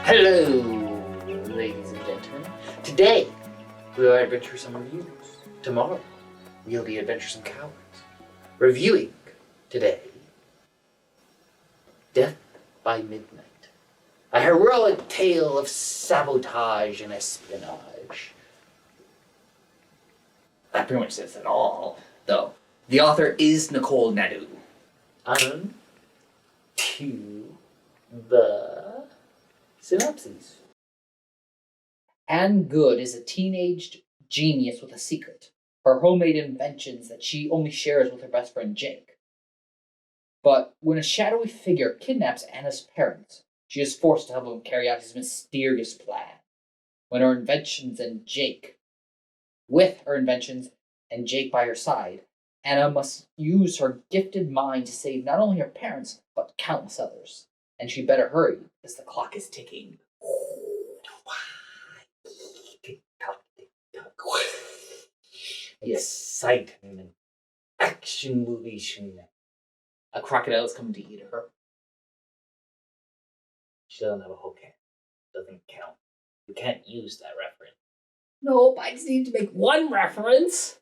Hello, ladies and gentlemen. Today, we are Adventuresome Reviews. Tomorrow, we'll be Adventuresome Cowards. Reviewing today, Death by Midnight. A heroic tale of sabotage and espionage. That pretty much says it all, though. The author is Nicole Nadeau. On to the synopsis. Anne Good is a teenage genius with a secret. Her homemade inventions that she only shares with her best friend Jake. But when a shadowy figure kidnaps Anna's parents, she is forced to help him carry out his mysterious plan. With her inventions and Jake by her side, Anna must use her gifted mind to save not only her parents, but countless others. And she better hurry, because the clock is ticking. Excitement. Action movie shooting. A crocodile is coming to eat her. She doesn't have a whole can. Doesn't count. You can't use that reference. Nope, I just need to make one reference.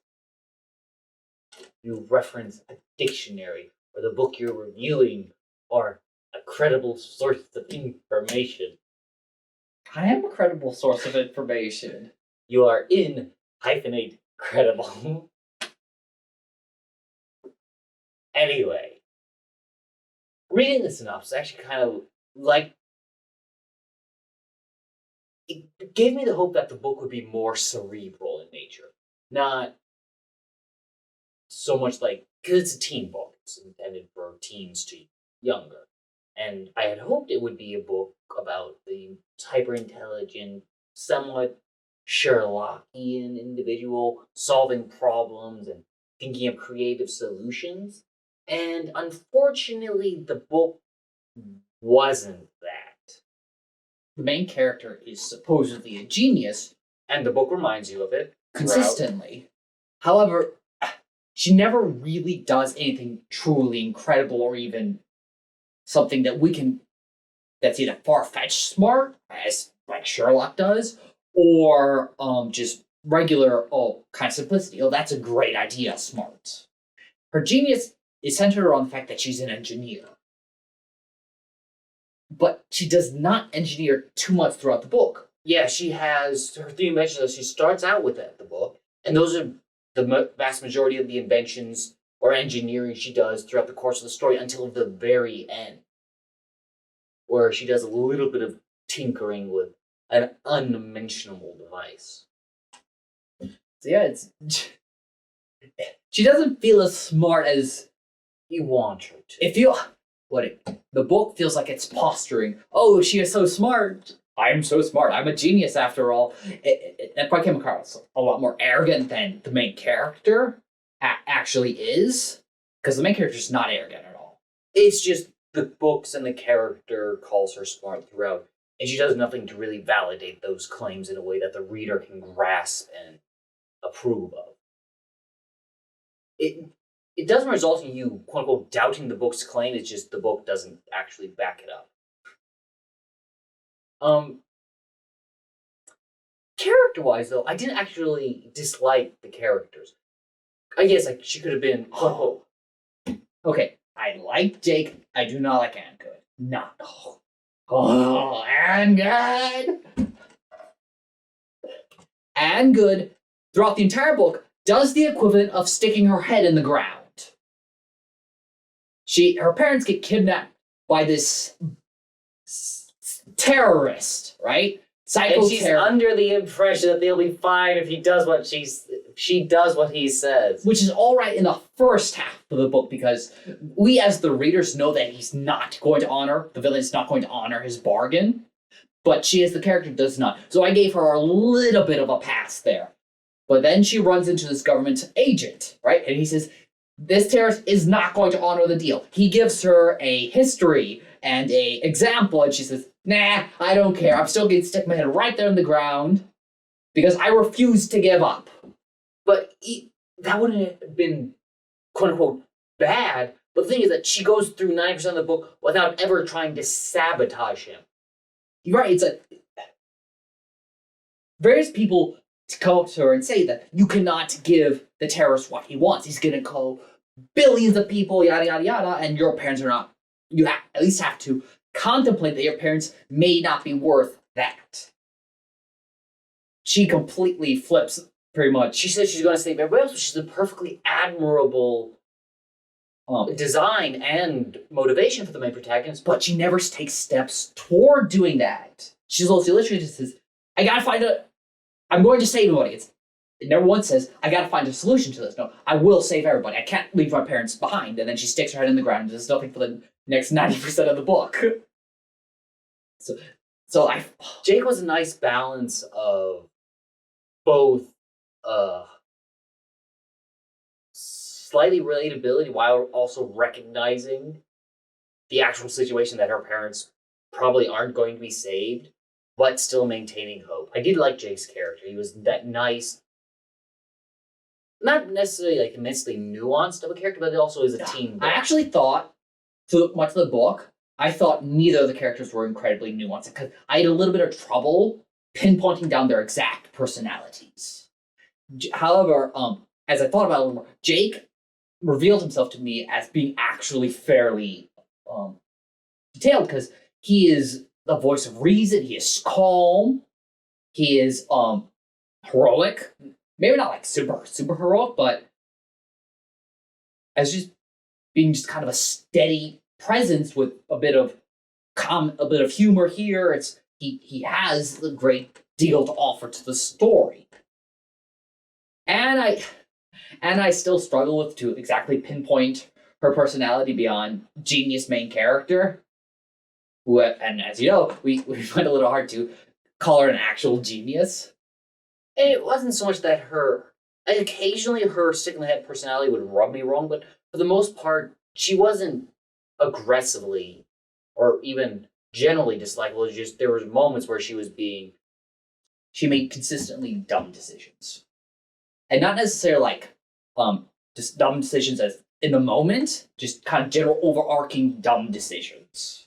You reference a dictionary or the book you're reviewing or a credible source of information. I am a credible source of information. You are in hyphenate credible. Anyway, reading the synopsis actually kind of it gave me the hope that the book would be more cerebral in nature. Not so much because it's a teen book. It's intended for teens to younger. And I had hoped it would be a book about the hyper-intelligent, somewhat Sherlockian individual solving problems and thinking of creative solutions. And unfortunately, the book wasn't that. The main character is supposedly a genius. And the book reminds you of it. Consistently. However, she never really does anything truly incredible or even something that's either far-fetched smart, as like Sherlock does, or just regular, kind of simplicity. Oh, that's a great idea, smart. Her genius is centered around the fact that she's an engineer. But she does not engineer too much throughout the book. Yeah, she has her three inventions that she starts out with at the book, and those are the vast majority of the inventions or engineering she does throughout the course of the story until the very end, where she does a little bit of tinkering with an unmentionable device. So yeah, she doesn't feel as smart as you want her to. The book feels like it's posturing. Oh, she is so smart. I'm so smart. I'm a genius after all. That probably came across a lot more arrogant than the main character actually is. Because the main character is not arrogant at all. It's just the books and the character calls her smart throughout. And she does nothing to really validate those claims in a way that the reader can grasp and approve of. It doesn't result in you, quote unquote, doubting the book's claim. It's just the book doesn't actually back it up. Character-wise, though, I didn't actually dislike the characters. I guess she could have been, quote unquote. Okay, I like Jake. I do not like Anne Good. Not. Oh, Anne Good! Anne Good, throughout the entire book, does the equivalent of sticking her head in the ground. Her parents get kidnapped by this terrorist, right? And she's under the impression that they'll be fine if he does what she does what he says. Which is all right in the first half of the book, because we as the readers know that the villain is not going to honor his bargain. But she as the character does not. So I gave her a little bit of a pass there. But then she runs into this government agent, right? And he says, this terrorist is not going to honor the deal. He gives her a history and a example, and she says, nah, I don't care. I'm still going to stick my head right there in the ground because I refuse to give up. But that wouldn't have been, quote unquote, bad. But the thing is that she goes through 90% of the book without ever trying to sabotage him. You're right. It's like various people to come up to her and say that you cannot give the terrorist what he wants. He's going to call billions of people, yada, yada, yada, and your parents are not. You at least have to contemplate that your parents may not be worth that. She completely flips, pretty much. She says she's going to save everybody else, which is a perfectly admirable design and motivation for the main protagonist. But she never takes steps toward doing that. She's also literally just says, I'm going to save everybody. It never once says, I gotta find a solution to this. No, I will save everybody. I can't leave my parents behind. And then she sticks her head in the ground and does nothing for the next 90% of the book. Jake was a nice balance of both slightly relatability while also recognizing the actual situation that her parents probably aren't going to be saved, but still maintaining hope. I did like Jake's character. He was that nice, not necessarily like immensely nuanced of a character, but it also is a team. I actually thought, through much of the book, I thought neither of the characters were incredibly nuanced because I had a little bit of trouble pinpointing down their exact personalities. However, as I thought about it a little more, Jake revealed himself to me as being actually fairly detailed because he is the voice of reason. He is calm. He is heroic. Maybe not like super heroic, but as just being just kind of a steady presence with a bit of humor here. He has a great deal to offer to the story, and I still struggle with to exactly pinpoint her personality beyond genius main character. Who, and as you know, we find it a little hard to call her an actual genius. And it wasn't so much that occasionally her stick in the head personality would rub me wrong, but for the most part, she wasn't aggressively or even generally dislikable. It's just there was moments where she made consistently dumb decisions. And not necessarily like just dumb decisions as in the moment, just kind of general overarching dumb decisions.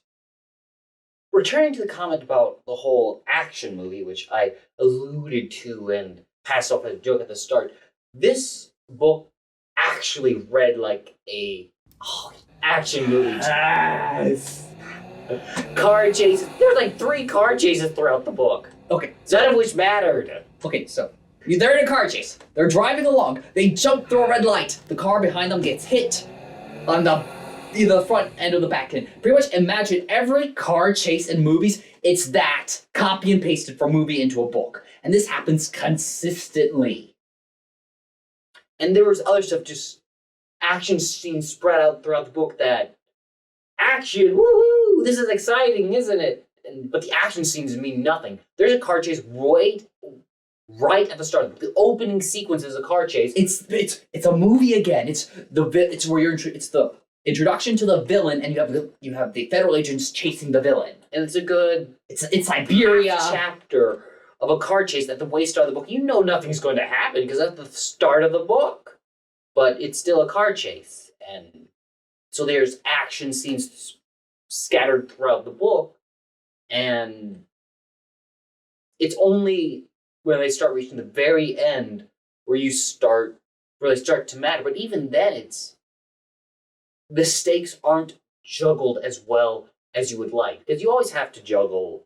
Returning to the comment about the whole action movie, which I alluded to and passed off as a joke at the start, this book actually read like a action movie. Yes. Car chases. There's like 3 car chases throughout the book. Okay. None of which mattered. Okay, so they're in a car chase. They're driving along. They jump through a red light. The car behind them gets hit on either the front end or the back end. Pretty much imagine every car chase in movies, it's that copy and pasted from movie into a book. And this happens consistently. And there was other stuff, just action scenes spread out throughout the book that action, woohoo, this is exciting, isn't it? But the action scenes mean nothing. There's a car chase right at the start. The opening sequence is a car chase. It's a movie again. It's the introduction to the villain, and you have the federal agents chasing the villain. And it's Siberia chapter of a car chase at the way start of the book. You know nothing's going to happen because that's the start of the book. But it's still a car chase. And so there's action scenes scattered throughout the book. And it's only when they start reaching the very end where they start to matter. But even then, the stakes aren't juggled as well as you would like. Because you always have to juggle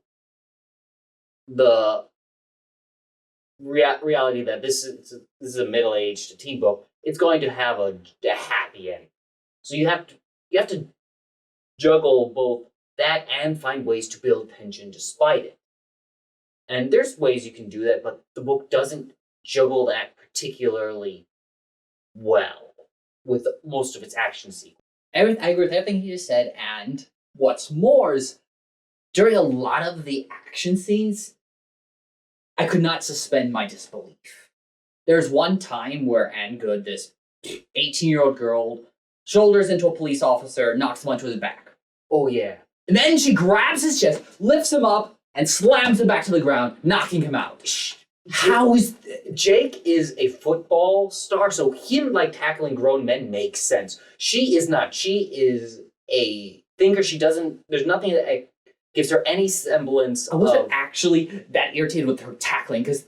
the reality that this is a middle-aged teen book. It's going to have a happy end. So you have to juggle both that and find ways to build tension despite it. And there's ways you can do that, but the book doesn't juggle that particularly well with most of its action sequences. I agree with everything you just said, and what's more is, during a lot of the action scenes, I could not suspend my disbelief. There's one time where Anne Good, this 18-year-old girl, shoulders into a police officer, knocks him onto his back. Oh yeah. And then she grabs his chest, lifts him up, and slams him back to the ground, knocking him out. Jake is a football star, so him tackling grown men makes sense. She is not. She is a thinker. There's nothing that gives her any semblance I wasn't of... actually that irritated with her tackling, because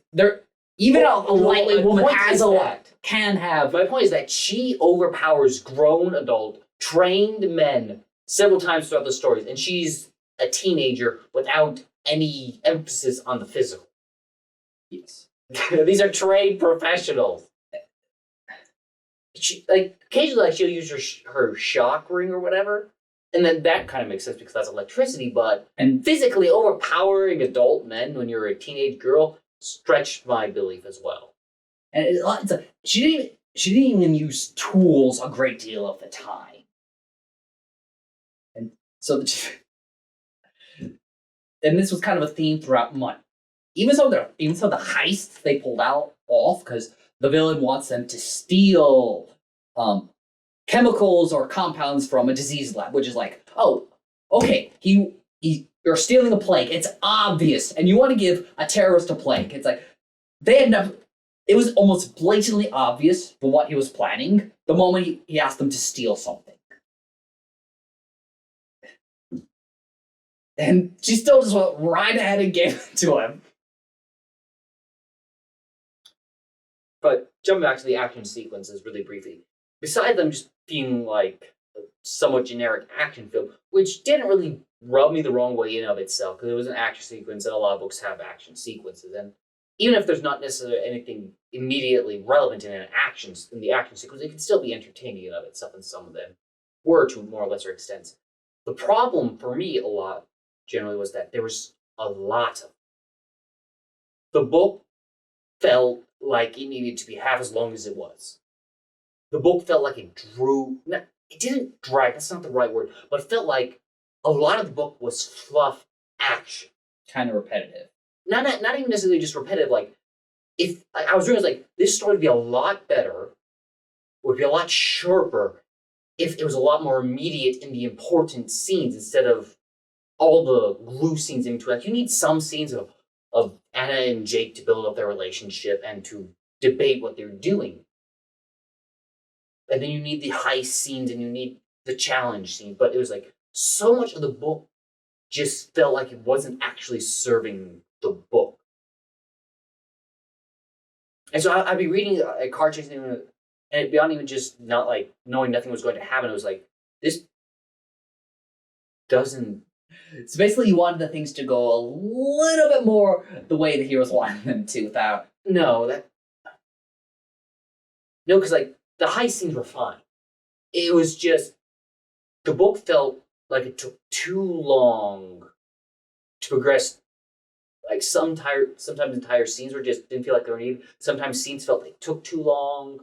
even a lightweight woman can have. My point is that she overpowers grown adult, trained men several times throughout the stories, and she's a teenager without any emphasis on the physical. Yes. These are trained professionals. She, occasionally, she'll use her shock ring or whatever, and then that kind of makes sense because that's electricity. But physically overpowering adult men when you're a teenage girl stretched my belief as well. And she didn't even use tools a great deal of the time, and so and this was kind of a theme throughout much. Even so, the heists they pulled off because the villain wants them to steal chemicals or compounds from a disease lab, which is like, oh, okay, you're stealing a plague. It's obvious, and you want to give a terrorist a plague. It's like they had never. It was almost blatantly obvious for what he was planning the moment he asked them to steal something. And she still just went right ahead and gave it to him. But jumping back to the action sequences really briefly, besides them just being like a somewhat generic action film, which didn't really rub me the wrong way in of itself, because it was an action sequence and a lot of books have action sequences. And even if there's not necessarily anything immediately relevant in the action sequence, it can still be entertaining in of itself, and some of them were to more or lesser extents. The problem for me a lot generally was that there was a lot of... The book felt like it needed to be half as long as it was. The book felt like it didn't drag, that's not the right word, but it felt like a lot of the book was fluff action. Kind of repetitive. Not even necessarily just repetitive, like, if I was realizing, like, this story would be a lot better, would be a lot sharper, if it was a lot more immediate in the important scenes instead of all the glue scenes in between. Like, you need some scenes of Anna and Jake to build up their relationship and to debate what they're doing. And then you need the heist scenes and you need the challenge scene. But it was like, so much of the book just felt like it wasn't actually serving the book. And so I'd be reading a car chase and beyond even just not like knowing nothing was going to happen, it was like, this doesn't... So basically you wanted the things to go a little bit more the way the heroes wanted them to without... No, because like the heist scenes were fine. It was just, the book felt like it took too long to progress. Like sometimes entire scenes didn't feel like they were needed. Sometimes scenes felt like took too long.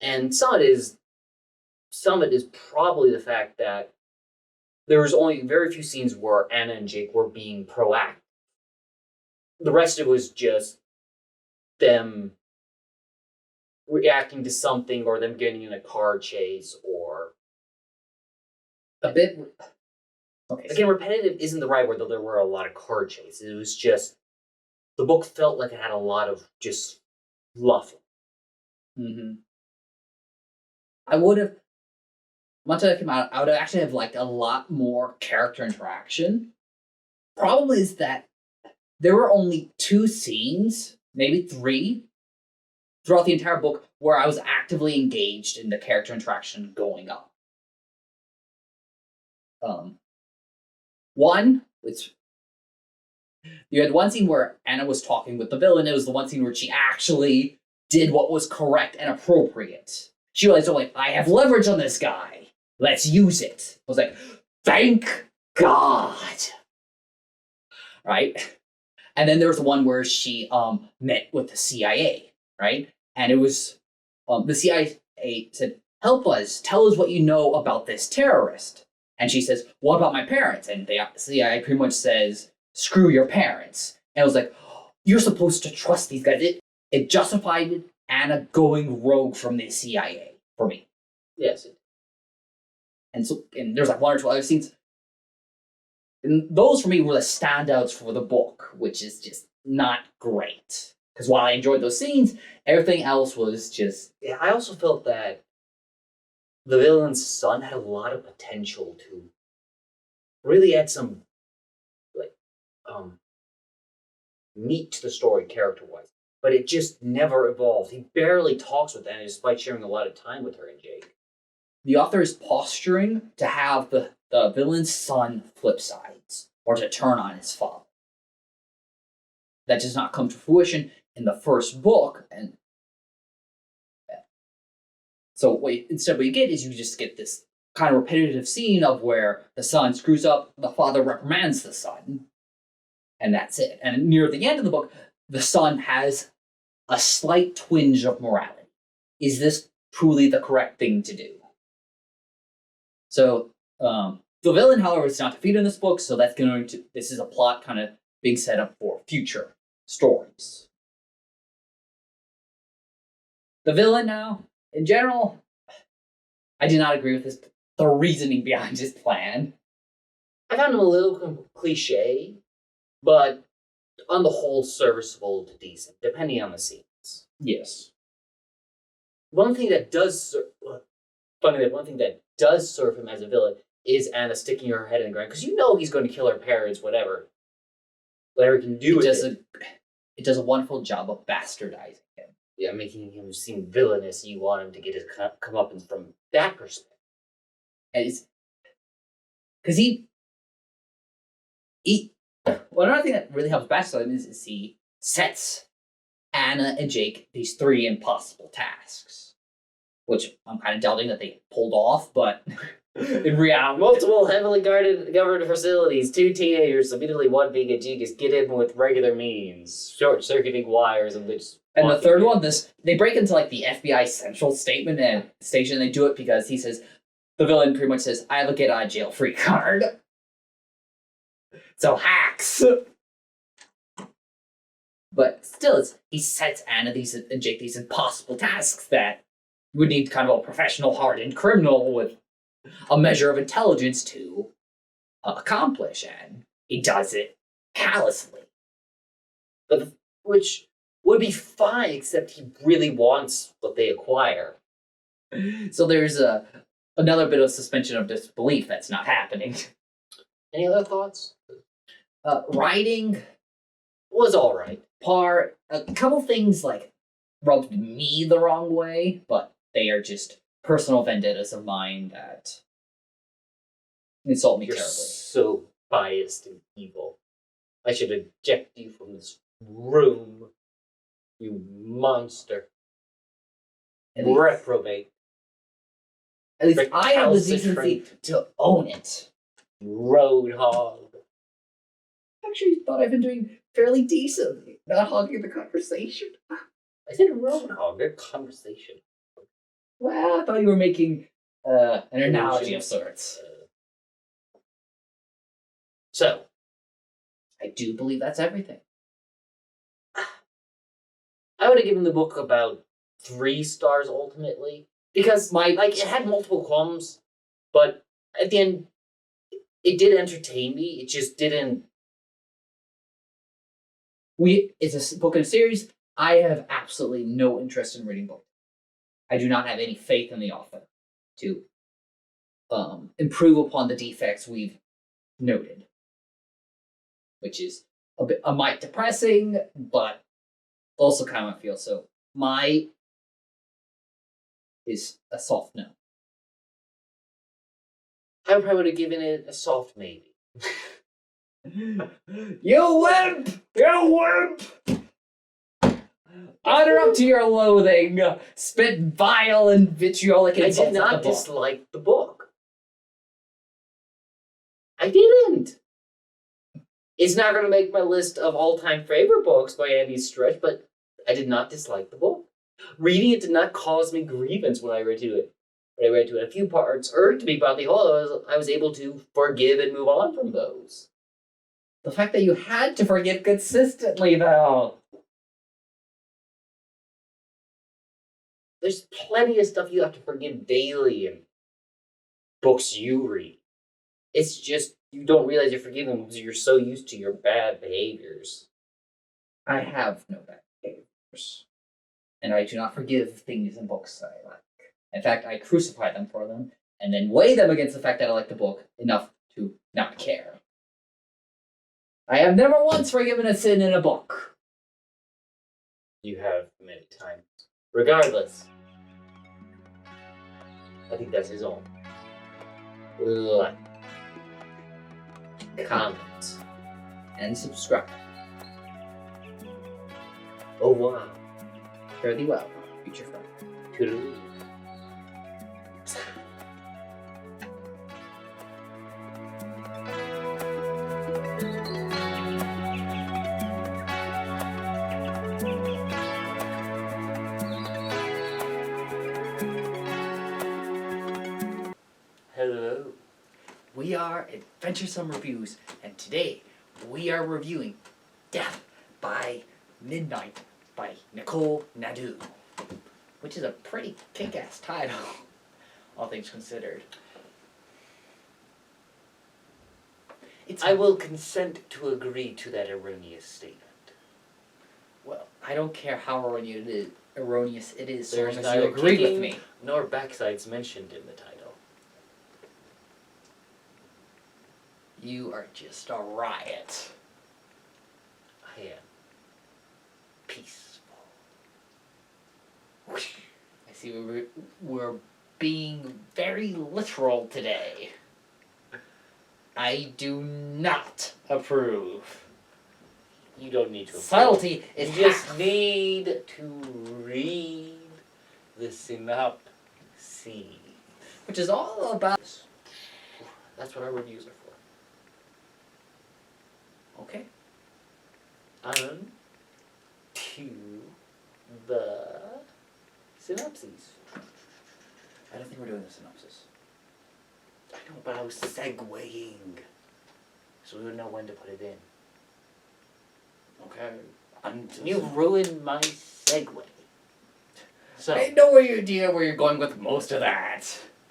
And some of it is probably the fact that there was only very few scenes where Anna and Jake were being proactive. The rest of it was just them reacting to something, or them getting in a car chase, or a bit... Okay. Again, repetitive isn't the right word, though there were a lot of car chases. It was just, the book felt like it had a lot of just fluffing. Mm-hmm. I would have, much as it came out, I would actually have liked a lot more character interaction. Problem is that there were only 2 scenes, maybe 3, throughout the entire book where I was actively engaged in the character interaction going on. One, you had one scene where Anna was talking with the villain. It was the one scene where she actually did what was correct and appropriate. She realized, oh, wait, I have leverage on this guy. Let's use it. I was like, thank God. Right? And then there was the one where she met with the CIA, right? And it was, the CIA said, help us, tell us what you know about this terrorist. And she says, what about my parents? And the CIA pretty much says, screw your parents. And I was like, you're supposed to trust these guys. It justified Anna going rogue from the CIA for me. Yes. And there's like 1 or 2 other scenes. And those for me were the standouts for the book, which is just not great. Because while I enjoyed those scenes, everything else was just... Yeah, I also felt that the villain's son had a lot of potential to really add some meat to the story character-wise, but it just never evolved. He barely talks with Anna, despite sharing a lot of time with her and Jake. The author is posturing to have the villain's son flip sides, or to turn on his father. That does not come to fruition in the first book, and so instead what you get is you just get this kind of repetitive scene of where the son screws up, the father reprimands the son, and that's it. And near the end of the book, the son has a slight twinge of morality. Is this truly the correct thing to do? So the villain, however, is not defeated in this book, so that's this is a plot kind of being set up for future stories. The villain now, in general, I do not agree with the reasoning behind his plan. I found him a little cliche, but on the whole, serviceable to decent, depending on the scenes. Yes. One thing that does serve him as a villain is Anna sticking her head in the ground, because he's going to kill her parents, whatever he can do with it. It does a wonderful job of bastardizing him. Yeah, making him seem villainous. You want him to get his comeuppance from that perspective. And it's because another thing that really helps bastardize him is he sets Anna and Jake these 3 impossible tasks, which I'm kind of doubting that they pulled off, but in reality, multiple heavily governed facilities, 2 teenagers, immediately one being a genius, get in with regular means, short-circuiting wires, and the third one, they break into like the FBI central statement and station. They do it because he says, the villain pretty much says, I have a get out of jail free card. So hacks. But still, he sets Anna and Jake these impossible tasks that would need kind of a professional, hardened criminal with a measure of intelligence to accomplish, and he does it callously. Which would be fine, except he really wants what they acquire. So there's another bit of suspension of disbelief that's not happening. Any other thoughts? Writing was all right. A couple things like rubbed me the wrong way, but they are just personal vendettas of mine that insult me You're terribly. So biased and evil. I should eject you from this room, you monster. Reprobate. At least I have the decency to own it. Roadhog. Actually, thought I've been doing fairly decently, not hogging the conversation. I said roadhog, a conversation. Well, I thought you were making an analogy of sorts. So, I do believe that's everything. I would have given the book about 3 stars ultimately, because it had multiple qualms, but at the end, it did entertain me. It just didn't. It's a book in a series. I have absolutely no interest in reading books. I do not have any faith in the author to improve upon the defects we've noted, which is a mite depressing, but also kind of how I feel. So my is a soft no. I probably would have given it a soft maybe. You wimp! You wimp! Utter up to your loathing. Spit vile and vitriolic insults. I did not dislike the book. I didn't. It's not going to make my list of all-time favorite books by any stretch, but I did not dislike the book. Reading it did not cause me grievance when I read to it. A few parts irked me, but on the whole, I was able to forgive and move on from those. The fact that you had to forgive consistently, though. There's plenty of stuff you have to forgive daily in books you read. It's just you don't realize you're forgiving because you're so used to your bad behaviors. I have no bad behaviors. And I do not forgive things in books that I like. In fact, I crucify them for them, and then weigh them against the fact that I like the book enough to not care. I have never once forgiven a sin in a book. You have many times. Regardless, I think that's his own. Like, comment, And subscribe. oh wow, Fare thee well, future friend. toodaloo. Hello. We are Adventuresome Reviews, and today we are reviewing Death by Midnight by Nicole Nadeau, which is a pretty kick-ass title, all things considered. I will consent to agree to that erroneous statement. Well, I don't care how erroneous it is, so There's long as you neither agree with kicking me. nor backsides mentioned in the title. You are just a riot. I am peaceful. I see we're being very literal today. I do not approve. You don't need to. Subtlety You is just half. need to read the synopsis. Which is all about. That's what our reviews are Okay. for. On to the synopses. I don't think we're doing the synopsis. I know, but I was segueing, so we would know when to put it in. Okay. You ruined my segue. So I know where you're going with most of that.